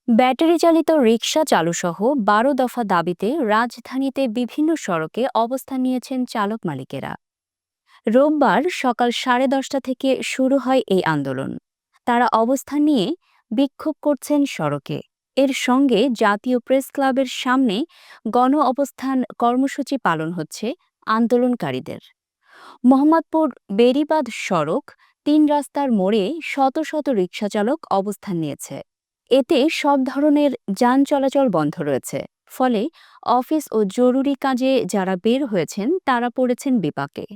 Battery চালিত রিকশা চালুসহ ১২ দফা দাবিতে রাজধানীতে বিভিন্ন সড়কে অবস্থান নিয়েছেন চালক মালিকেরা। রোববার সকাল 10:30 থেকে শুরু হয় এই আন্দোলন। তারা অবস্থান নিয়ে বিক্ষোভ করছেন সড়কে। এর সঙ্গে জাতীয় প্রেস ক্লাবের সামনে গণ অবস্থান কর্মসূচি পালন হচ্ছে আন্দোলনকারীদের। মোহাম্মদপুর বেড়িবাঁধ সড়ক ৩ রাস্তার মোড়ে শত শত রিকশাচালক অবস্থান নিয়েছে। এতে সব ধরনের যান চলাচল বন্ধ রয়েছে। ফলে অফিস ও জরুরি কাজে যারা বের হয়েছেন তারা পড়েছেন বিপাকে।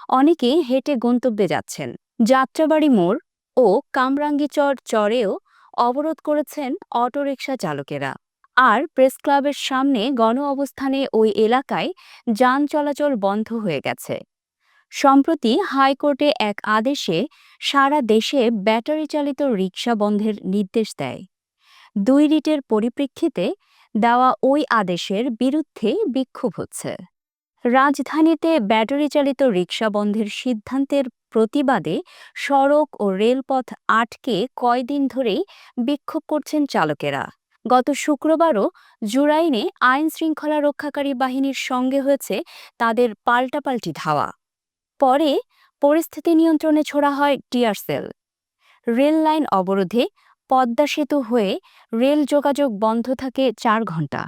অনেকে হেঁটে গন্তব্যে যাচ্ছেন। যাত্রাবাড়ি মোড় ও কামরাঙ্গীচর চরেও অবরোধ করেছেন অটোরিকশা চালকেরা। আর প্রেস ক্লাবের সামনে গণ অবস্থানে ওই এলাকায় যান চলাচল বন্ধ হয়ে গেছে। সম্প্রতি হাইকোর্টে এক আদেশে সারা দেশে ব্যাটারি চালিত রিকশা বন্ধের নির্দেশ দেয়। ২ রিটের পরিপ্রেক্ষিতে দেওয়া ওই আদেশের বিরুদ্ধে বিক্ষোভ হচ্ছে। রাজধানীতে ব্যাটারি চালিত রিকশা বন্ধের সিদ্ধান্তের প্রতিবাদে সড়ক ও রেলপথ আটকে কয়দিন ধরেই বিক্ষোভ করছেন চালকেরা। গত শুক্রবারও জুরাইনে আইন শৃঙ্খলা রক্ষাকারী বাহিনীর সঙ্গে হয়েছে তাদের পাল্টাপাল্টি ধাওয়া। পরে পরিস্থিতি নিয়ন্ত্রণে ছোড়া হয় টিয়ার সেল। রেল লাইন অবরোধে পদ্মা সেতু হয়ে রেল যোগাযোগ বন্ধ থাকে ৪ ঘণ্টা।